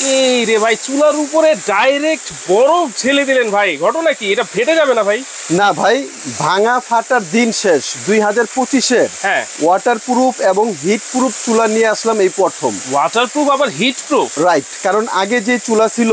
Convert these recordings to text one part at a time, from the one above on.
এই রে ভাই, চুলার উপরে ডাইরেক্ট বরফ ঢেলে দিলেন ভাই, ঘটনা কি? এটা ফেটে যাবে না ভাই? না ভাই, ভাঙা ফাটার দিন শেষ। 2025-এর হ্যাঁ, ওয়াটারপ্রুফ এবং হিট প্রুফ চুলা নিয়ে আসলাম এই প্রথম। ওয়াটারপ্রুফ আবার হিট প্রুফ? রাইট, কারণ আগে যে চুলা ছিল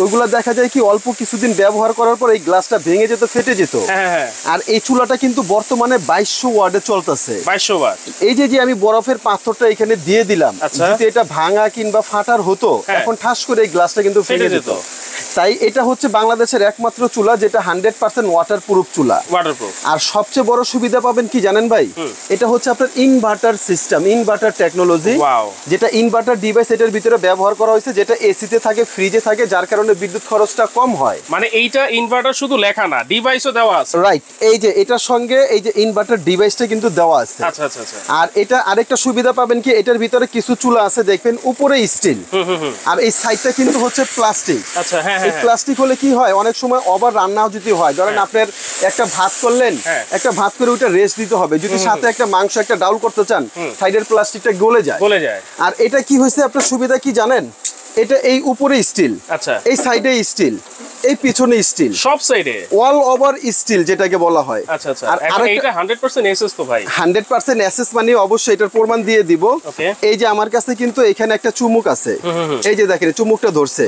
ওইগুলা দেখা যায় কি অল্প কিছুদিন ব্যবহার করার পর এই গ্লাসটা ভেঙে যেত, ফেটে যেত। হ্যাঁ, আর এই চুলাটা কিন্তু বর্তমানে 2200 ওয়াটে চলতেছে। 2200 ওয়াট। এই যে আমি বরফের পাথরটা এখানে দিয়ে দিলাম, যদি এটা ভাঙা কিংবা ফাটার হতো, এখন ঠাস করে এই গ্লাসটা কিন্তু ফেটে যেত। তাই এটা হচ্ছে বাংলাদেশের একমাত্র চুলা যেটা 100% ওয়াটারপ্রুফ চুলা। ওয়াটারপ্রুফ। আর সবচেয়ে বড় সুবিধা পাবেন কি জানেন ভাই? এটা হচ্ছে আপনার ইনভার্টার সিস্টেম, ইনভার্টার টেকনোলজি, যেটা ইনভার্টার ডিভাইস এটার ভিতরে ব্যবহার করা হয়েছে, যেটা এসিতে থাকে, ফ্রিজে থাকে, যার কারণে বিদ্যুৎ খরচটা কম হয়। মানে এইটা ইনভার্টার শুধু লেখা না, ডিভাইসও দেওয়া আছে। রাইট, এই যে এটার সঙ্গে এই যে ইনভার্টার ডিভাইসটা কিন্তু দেওয়া আছে। আচ্ছা আচ্ছা আচ্ছা। আর এটা আরেকটা সুবিধা পাবেন কি, এটার ভিতরে কিছু চুলা আছে দেখবেন উপরে স্টিল, আর এই সাইডটা কিন্তু হচ্ছে প্লাস্টিক। আচ্ছা, হ্যাঁ, এই প্লাস্টিক হলে কি হয়, অনেক সময় ওভার রান্নাও যদি হয়, ধরেন আপনার একটা ভাত করলেন, একটা ভাত করে ওটা রেস্ট দিতে হবে, যদি সাথে একটা মাংস একটা ডাউল করতে চান, সাইডের প্লাস্টিকটা গলে যায়। আর এটা কি হয়েছে, আপনার সুবিধা কি জানেন? এটা এই উপরে স্টিল, আচ্ছা, এই সাইডে স্টিল, এই পিছনে স্টিল, সব সাইডে অল ওভার স্টিল যেটাকে বলা হয়। আচ্ছা আচ্ছা। আর এটা 100% এসএস তো ভাই? 100% এসএস মানে অবশ্যই এটার প্রমাণ দিয়ে দিব। এই যে আমার কাছে কিন্তু এখানে একটা চুমুক আছে, এই যে দেখেন চুমুকটা ধরছে,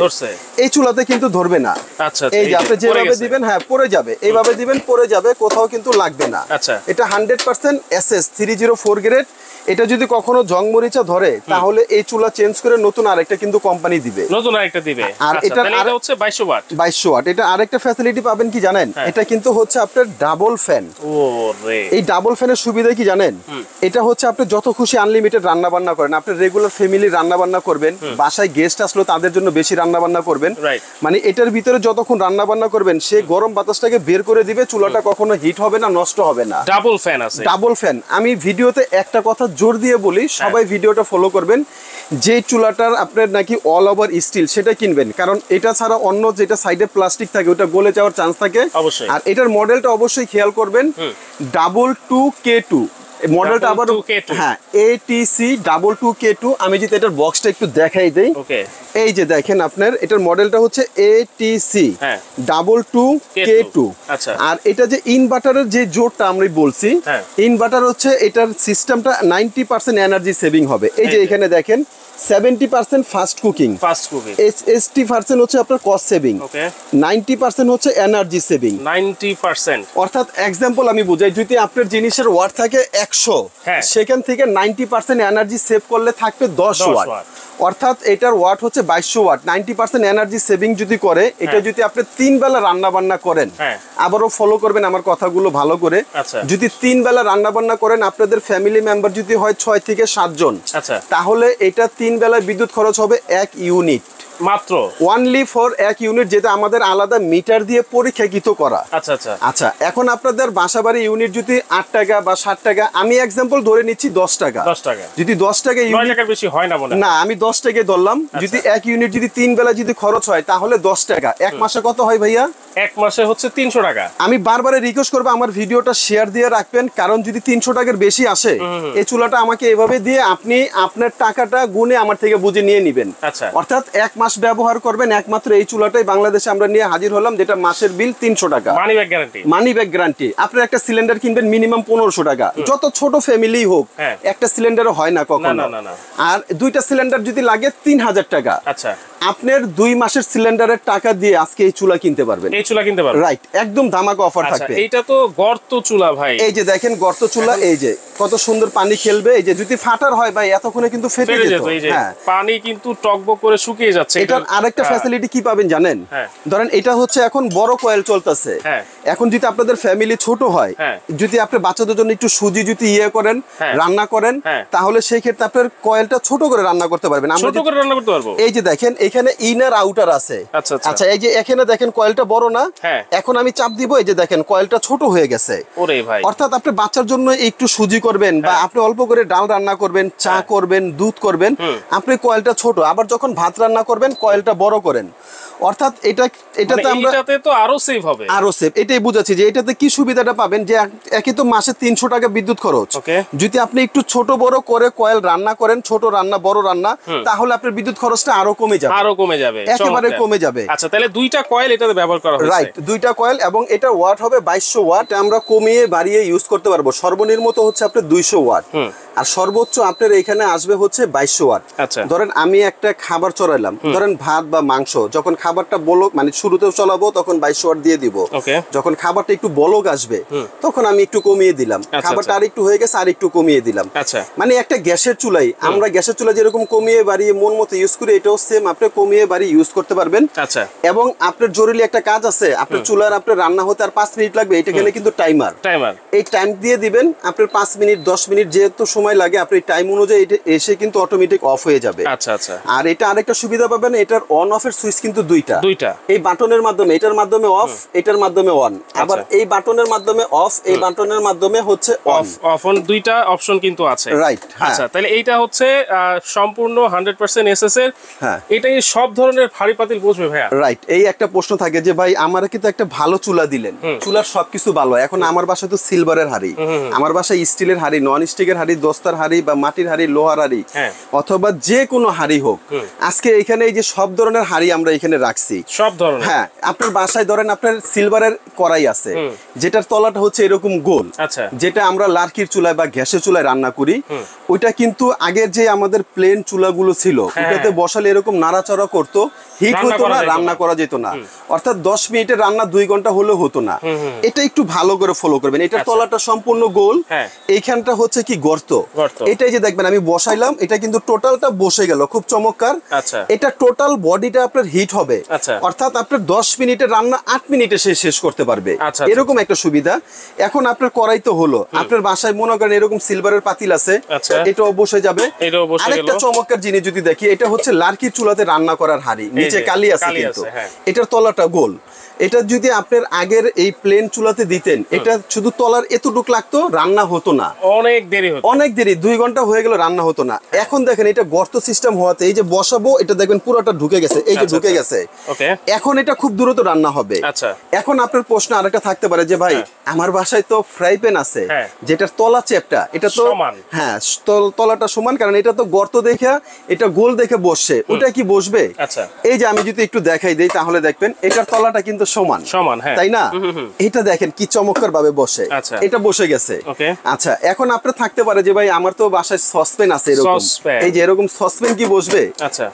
এই চুলাতে কিন্তু ধরবে না। আচ্ছা, এই যে আপনি যেভাবে দিবেন, হ্যাঁ পড়ে যাবে, এইভাবে দিবেন পড়ে যাবে, কোথাও কিন্তু লাগবে না। আচ্ছা, এটা 100% এসএস 304 গ্রেড। এটা যদি কখনো জং মরিচা ধরে তাহলে এই চুলা চেঞ্জ করে নতুন আরেকটা কিন্তু কোম্পানি দিবে, নতুন আরেকটা দিবে। আর এটা হচ্ছে 2200 ওয়াট। 2200 ওয়াট। এটা আরেকটা ফ্যাসিলিটি পাবেন কি জানেন? এটা কিন্তু হচ্ছে আপনার ডাবল ফ্যান। ওরে, এই ডাবল ফ্যানের সুবিধা কি জানেন? এটা হচ্ছে আপনি যত খুশি আনলিমিটেড রান্না বান্না করেন, আপনি রেগুলার ফ্যামিলি রান্না বান্না করবেন, বাসায় গেস্ট আসলো তাদের জন্য বেশি রান্না বান্না করবেন, মানে এটার ভিতরে যতক্ষণ রান্না বান্না করবেন সে গরম বাতাসটাকে বের করে দিবে, চুলাটা কখনো হিট হবে না, নষ্ট হবে না। ডাবল ফ্যান আছে, ডাবল ফ্যান। আমি ভিডিওতে একটা কথা জোর দিয়ে বলি, সবাই ভিডিওটা ফলো করবেন, যে চুলাটার আপনার নাকি অল ওভার স্টিল সেটা কিনবেন, কারণ এটা ছাড়া অন্য যেটা সাইডে প্লাস্টিক থাকে ওটা গলে যাওয়ার চান্স থাকে। আর এটার মডেলটা অবশ্যই খেয়াল করবেন, 22K2 মডেলটা। আবার হ্যাঁ, ATC 22K2। আমি যদি এটার বক্সটা একটু দেখাই দেই, এই যে দেখেন আপনার এটার মডেলটা হচ্ছে ATC 22K2। আচ্ছা, আর এটা যে ইনভার্টারের যে জোরটা আমরা বলছি, ইনভার্টার হচ্ছে এটার সিস্টেমটা 90% এনার্জি সেভিং হবে। এই যে এখানে দেখেন 70% ফাস্ট কুকিং, 80% হচ্ছে আপনার কস্ট সেভিং, 90% হচ্ছে এনার্জি সেভিং। 90%, অর্থাৎ এক্সাম্পল আমি বুঝাই, যদি আপনার জিনিসের ওয়াট থাকে 100, সেখান থেকে 90% এনার্জি সেভ করলে থাকবে 10 ওয়াট। অর্থাৎ এটার ওয়াট হচ্ছে 2200 ওয়াট। 90% এনার্জি সেভিং যদি করে, এটা যদি আপনি 3 বেলা রান্না বান্না করেন, আবারও ফলো করবেন আমার কথাগুলো ভালো করে, যদি 3 বেলা রান্না বান্না করেন, আপনাদের ফ্যামিলি মেম্বার যদি হয় 6 থেকে 7 জন, তাহলে এটা 3 বেলা বিদ্যুৎ খরচ হবে 1 ইউনিট মাত্র, ওনলি ফর 1 ইউনিট, যেটা আমাদের আলাদা মিটার দিয়ে পরীক্ষাকৃত করা। আচ্ছা আচ্ছা আচ্ছা। এখন আপনাদের বাসাবাড়ি ইউনিট যদি 8 টাকা বা 7 টাকা, আমি এক্সাম্পল ধরে নিচ্ছি 10 টাকা, যদি 10 টাকা ইউনিট বেশি হয় না, না আমি 10 টাকায় ধরলাম, যদি 1 ইউনিট যদি 3 বেলা যদি খরচ হয় তাহলে 10 টাকা। এক মাসে কত হয় ভাইয়া? এক মাসে হচ্ছে 300 টাকা। আমি বারবারে রিকোয়েস্ট করবো আমার ভিডিওটা শেয়ার দিয়ে রাখবেন, কারণ যদি 300 টাকার বেশি আসে, এই চুলাটা আমাকে এভাবে দিয়ে আপনি আপনার টাকাটা গুনে আমার থেকে বুঝে নিয়ে নিবেন। আচ্ছা, অর্থাৎ 1 মাস ব্যবহার করবেন, একমাত্র এই চুলাটাই বাংলাদেশে আমরা নিয়ে হাজির হলাম, যেটা মাসের বিল 300 টাকা, money back guarantee. Money back guarantee. আপনার একটা সিলিন্ডার কিনবেন মিনিমাম 1500 টাকা, যত ছোট ফ্যামিলি হোক, একটা সিলিন্ডারও হয় না কখনো। আর 2টা সিলিন্ডার যদি লাগে 3000 টাকা। আচ্ছা, আপনার 2 মাসের সিলিন্ডারের টাকা দিয়ে আজকে এই চুলা কিনতে পারবেন, এই চুলা কিনতে পারবেন। রাইট, একদম ধামাকা অফার থাকবে। এইটা তো গর্ত চুলা ভাই, এই যে দেখেন গর্ত চুলা, এই যে কত সুন্দর পানি খেলবে, এই যে যদি ফাটার হয় ভাই এতক্ষণে কিন্তু ফেটে যেত। হ্যাঁ, পানি কিন্তু টকবক করে শুকিয়ে যাচ্ছে। এটার আরেকটা ফ্যাসিলিটি কি পাবেন জানেন? ধরেন এটা হচ্ছে এখন বড় কয়েল চলতেছে, এখন যদি আপনাদের ফ্যামিলি ছোট হয়, যদি আপনি বাচ্চাদের জন্য একটু সুজি যদি ইয়ে করেন, রান্না করেন, তাহলে সেই ক্ষেত্রে আপনার কয়েলটা ছোট করে রান্না করতে পারবেন। আমরা ছোট করে রান্না করতে পারবো। এই যে দেখেন এখানে ইনার আউটার আছে। আচ্ছা, এই যে এখানে দেখেন কয়েলটা বড় না, এখন আমি চাপ দিব, এই যে দেখেন কয়েলটা ছোট হয়ে গেছে। ওরে ভাই, অর্থাৎ আপনি বাচ্চার জন্য একটু সুজি করবেন বা আপনি অল্প করে ডাল রান্না করবেন, চা করবেন, দুধ করবেন, আপনি কয়েলটা ছোট, আবার যখন ভাত রান্না করবেন কয়েলটা বড় করেন। অর্থাৎ এটাতে আমরা এটাতে তো আরো সেভ হবে, আরো সেভ। এটাই বুঝাচ্ছি যে এটাতে কি সুবিধাটা পাবেন, যে একই তো মাসে 300 টাকা বিদ্যুৎ খরচ, যদি আপনি একটু ছোট বড় করে কয়েল রান্না করেন, ছোট রান্না বড় রান্না, তাহলে আপনার বিদ্যুৎ খরচটা আরো কমে যাবে, একেবারে কমে যাবে। আচ্ছা, তাহলে দুইটা কয়েল এটাতে ব্যবহার করা হয়েছে, রাইট, দুইটা কয়েল, এবং এটা ওয়াট হবে 2200 ওয়াট। আমরা কমিয়ে বাড়িয়ে ইউজ করতে পারবো। সর্বনিম্ন তো হচ্ছে আপনার 200 ওয়াট, আর সর্বোচ্চ আপনার এখানে আসবে হচ্ছে 2200 ওয়াট। ধরেন আমি একটা খাবার চড়াইলাম, ধরেন ভাত বা মাংস, যখন খাবারটা বলক মানে শুরুতেও চলাবো তখন 2200 ওয়াট দিয়ে দিব, যখন খাবারটা একটু বলক আসবে তখন আমি একটু কমিয়ে দিলাম, খাবারটা আর একটু হয়ে গেছে আর একটু কমিয়ে দিলাম। মানে একটা গ্যাসের চুলাই, আমরা গ্যাসের চুলা যেরকম কমিয়ে বাড়িয়ে মন মতো ইউজ করি, এটাও সেম আপনি কমিয়ে বাড়িয়ে ইউজ করতে পারবেন। এবং আপনার জরুরি একটা কাজ আছে, আপনার চুলার আপনার রান্না হতে আর 5 মিনিট লাগবে, এটা এখানে কিন্তু টাইমার, এই টাইম দিয়ে দিবেন আপনার 5 মিনিট 10 মিনিট যেহেতু সময় লাগে, আপনি টাইম অনুযায়ী এটা এসে কিন্তু অটোমেটিক অফ হয়ে যাবে। আর এটা আরেকটা সুবিধা পাবেন, এটার অন অফ এর সুইচ কিন্তু দুইটা, এই বাটনের মাধ্যমে, এটার মাধ্যমে অফ, এটার মাধ্যমে অন, আবার এই বাটনের মাধ্যমে অফ, এই বাটনের মাধ্যমে হচ্ছে অন অন, দুইটা অপশন কিন্তু আছে, রাইট। আচ্ছা, তাহলে এইটা হচ্ছে সম্পূর্ণ 100% এসএস এর। এটাই সব ধরনের হাড়ি পাতিল বসবে ভাইয়া, রাইট। এই একটা প্রশ্ন থাকে যে ভাই আমার কিন্তু একটা ভালো চুলা দিলেন, চুলার সবকিছু ভালো, এখন আমার বাসায় তো সিলভারের হাড়ি, আমার বাসায় স্টিলের হাড়ি, নন স্টিকের হাড়ি, দস্তার হাড়ি বা মাটির হাড়ি, লোহার হাড়ি, অথবা যে কোনো হাড়ি হোক, আজকে এখানে এই যে সব ধরনের হাড়ি আমরা এখানে রাখছি, সব ধরনের। হ্যাঁ, আপনার বাসায় ধরেন আপনার সিলভারের কড়াই আছে, যেটার তলাটা হচ্ছে এরকম গোল, যেটা আমরা লার্কির চুলায় বা গ্যাসের চুলায় রান্না করি, ওইটা কিন্তু আগের যে আমাদের প্লেন চুলাগুলো ছিল ওটাতে বসালে এরকম নাড়াচাড়া করতো, হিট হতো না, রান্না করা যেত না, অর্থাৎ 10 মিনিটের রান্না 2 ঘন্টা হলেও হতো না। এটা একটু ভালো করে ফলো করবেন। এটার তলাটা সম্পূর্ণ গোল, এইখানটা হচ্ছে কি গর্ত, এটাই যে দেখবেন আমি বসাইলাম, এটা কিন্তু টোটালটা বসে গেল, খুব চমৎকার। এটা টোটাল বডিটা আপনার হিট হবে, অর্থাৎ আপনার 10 মিনিটের রান্না 8 মিনিটে শেষ করতে পারবে, এরকম একটা সুবিধা। এখন আপনার করাই তো হলো, আপনার বাসায় মনে করেন এরকম সিলভারের পাতিল আছে, এটাও বসে যাবে। আরেকটা চমৎকার জিনিস যদি দেখি, এটা হচ্ছে লার্কির চুলাতে রান্না করার হাড়ি, নিচে কালি আছে কিন্তু এটার তলাটা গোল। এটা যদি আপনার আগের এই প্লেন চুলাতে দিতেন, এটা শুধু তলার এতটুক লাগতো, রান্না হতো না, অনেক দেরি 2 ঘন্টা হয়ে গেল, রান্না হতো না। এখন দেখেন এটা গর্ত সিস্টেম হওয়াতে এই যে বসাবো, এটা দেখবেন পুরোটা ঢুকে গেছে, এই যে ঢুকে গেছে, এখন এটা খুব দ্রুত রান্না হবে। এখন আপনার প্রশ্ন আরেকটা থাকতে পারে যে ভাই আমার বাসায় তো ফ্রাই প্যান আছে, যেটার তলা চেপটা, এটা তো হ্যাঁ তলাটা সমান, কারণ এটা তো গর্ত দেখে এটা গোল দেখে বসছে, ওটা কি বসবে? এই যে আমি যদি একটু দেখাই দেই তাহলে দেখবেন এটার তলাটা কিন্তু সমান, তাই না? এটা দেখেন কি চমৎকার ভাবে বসে, এটা বসে গেছে। আচ্ছা, এখন আপনার থাকতে পারে যে ভাই আমার তো বাসায় সসপ্যান আছে, এরকম এই যে এরকম সসপ্যান কি বসবে?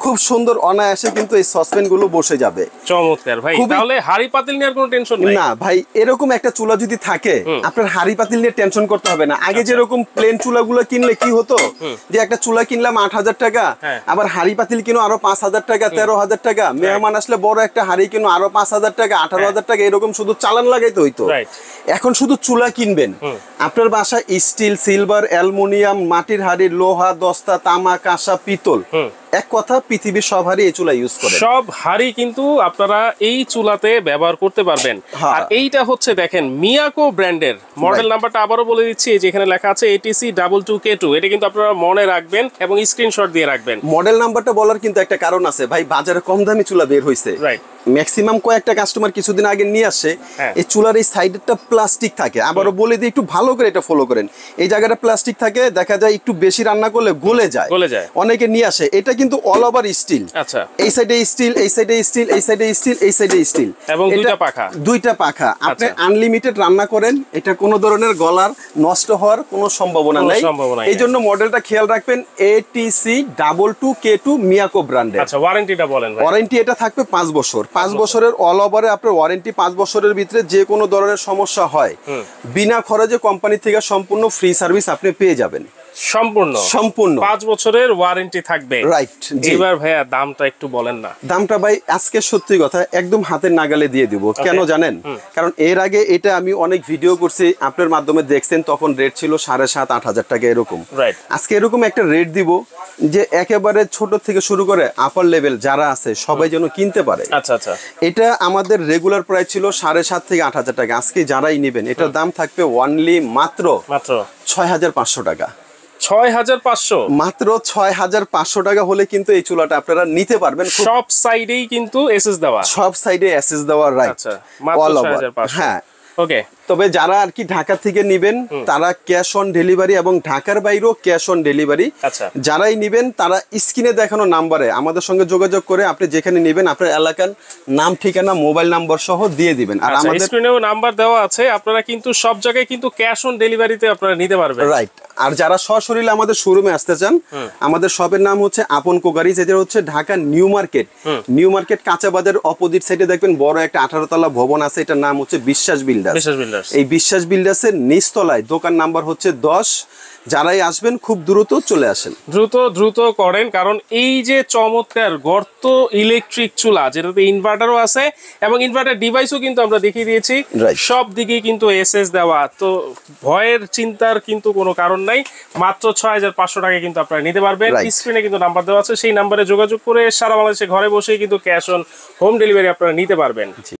খুব সুন্দর অনায়াসে কিন্তু এই সসপ্যান গুলো বসে যাবে। চমৎকার ভাই, তাহলে হাড়ি পাতিল নিয়ে কোনো টেনশন নাই না ভাই। এরকম একটা চুলা যদি থাকে আপনার হাড়ি পাতিল নিয়ে টেনশন করতে হবে না। আগে যেরকম প্লেন চুলাগুলো কিনলে কি হতো, যে একটা চুলা কিনলাম 8,000 টাকা, আবার হাড়ি পাতিল কিনো আরো 5,000 টাকা, 13,000 টাকা, মেহমান আসলে বড় একটা হাড়ি কিনো আরো 5,000 টাকা, 18,000 টাকা, এরকম শুধু চালান লাগাইতে হইতো। এখন শুধু চুলা কিনবেন, আপনার বাসায় স্টিল, সিলভার, অ্যালুমিনিয়াম, মাটির হাড়ি, লোহা, দস্তা, তামা, কাঁসা, পিতল, এক কথা পৃথিবীর সব হাড়ি এই চুলা ইউজ করে, সব হাড়ি কিন্তু আপনারা এই চুলাতে ব্যবহার করতে পারবেন। আর এইটা হচ্ছে দেখেন মিয়াকো ব্র্যান্ডের, মডেল নাম্বারটা আবারও বলে দিচ্ছি, যেখানে লেখা আছে ATC 22K2, এটা কিন্তু আপনারা মনে রাখবেন এবং স্ক্রিনশট দিয়ে রাখবেন। মডেল নাম্বারটা বলার কিন্তু একটা কারণ আছে ভাই, বাজারে কম দামি চুলা বের হইছে, ম্যাক্সিমাম কয়েকটা কাস্টমার কিছুদিন আগে নিয়ে আসে, এই চুলার এই সাইডেরটা প্লাস্টিক থাকে, আবারও বলে দিই একটু ভালো করে এটা ফলো করেন, এই জায়গাটা প্লাস্টিক থাকে, দেখা যায় একটু বেশি রান্না করলে গলে যায়, অনেকে নিয়ে আসে। এটা কিন্তু অল ওভার স্টিল, এই সাইডে স্টিল, এই সাইডে স্টিল, এই সাইডে স্টিল, এই সাইডে স্টিল, এবং দুইটা পাখা। আপনি আনলিমিটেড রান্না করেন, এটা কোনো ধরনের গলার নষ্ট হওয়ার কোনো সম্ভাবনা নাই। এই জন্য মডেলটা খেয়াল রাখবেন, ATC 22K2 মিয়াকো ব্র্যান্ডের। আচ্ছা, ওয়ারেন্টিটা বলেন ভাই। ওয়ারেন্টি এটা থাকবে 5 বছর, 5 বছরের অল ওভারে আপনার ওয়ারেন্টি। 5 বছরের ভিতরে যে কোনো ধরনের সমস্যা হয় বিনা খরচে কোম্পানি থেকে সম্পূর্ণ ফ্রি সার্ভিস আপনি পেয়ে যাবেন। সম্পূর্ণ 5 বছরের ওয়ারেন্টি থাকবে, রাইট? এবার ভাইয়া দামটা একটু বলেন না। দামটা ভাই আজকে সত্যি কথা একদম হাতের নাগালে দিয়ে দিব। কেন জানেন? কারণ এর আগে এটা আমি অনেক ভিডিও করছি, আপনার মাধ্যমে দেখছেন, তখন রেট ছিল 7,500-8,000 টাকা এরকম। আজকে এরকম একটা রেট দিব যে একেবারে ছোট থেকে শুরু করে আপার লেভেল যারা আছে সবাই যেন কিনতে পারে। আচ্ছা আচ্ছা, এটা আমাদের রেগুলার প্রাইস ছিল 7,500 থেকে 8,000 টাকা। আজকে যারাই নেবেন এটার দাম থাকবে অনলি মাত্র 6,500 টাকা। 6500 মাত্র 6500 টাকা হলে কিন্তু এই চুলাটা আপনারা নিতে পারবেন। সব সাইডেই কিন্তু এসএস দেওয়া, সব সাইডে এসএস দেওয়া, রাইট। আচ্ছা, মাত্র 6500। হ্যাঁ, ওকে। তবে যারা আর কি ঢাকা থেকে নেবেন তারা ক্যাশ অন ডেলিভারি, এবং ঢাকার বাইরেও ক্যাশ অন ডেলিভারি। আচ্ছা, যারাই নেবেন তারা স্ক্রিনে দেখানো নাম্বারে আমাদের সঙ্গে যোগাযোগ করে আপনি যেখানে নেবেন আপনার এলাকার নাম, ঠিকানা, মোবাইল নাম্বার সহ দিয়ে দিবেন। আর আমাদের স্ক্রিনেও নাম্বার দেওয়া আছে, আপনারা কিন্তু সব জায়গায় কিন্তু ক্যাশ অন ডেলিভারিতে আপনারা নিতে পারবেন, রাইট। আর যারা সশরীরে আমাদের শোরুমে আসতে চান, আমাদের শপের নাম হচ্ছে আপন কোকারিজ, যেটা হচ্ছে Dhaka new market. New market কাঁচা বাজার অপোজিট সাইডে দেখবেন বড় একটা 18 তলা ভবন আছে, এটার নাম হচ্ছে বিশ্বাস বিল্ডার্স। এই বিশ্বাস বিল্ডার্সের নিচতলায় দোকান নাম্বার হচ্ছে 10। যারাই আসবেন খুব দ্রুত চলে আসেন, দ্রুত করেন, কারণ এই যে চমৎকার গর্ত ইলেকট্রিক চুলা, যেটাতে ইনভার্টারও আছে এবং ইনভার্টার ডিভাইসও কিন্তু আমরা দেখিয়ে দিয়েছি, সব দিকেই কিন্তু এসএস দেওয়া, তো ভয়ের চিন্তার কিন্তু কোনো কারণ নাই। মাত্র 6500 টাকায় কিন্তু আপনারা নিতে পারবেন। স্ক্রিনে কিন্তু নাম্বার দেওয়া আছে, সেই নাম্বারে যোগাযোগ করে সারা বাংলাদেশে ঘরে বসেই কিন্তু ক্যাশ অন হোম ডেলিভারি আপনারা নিতে পারবেন।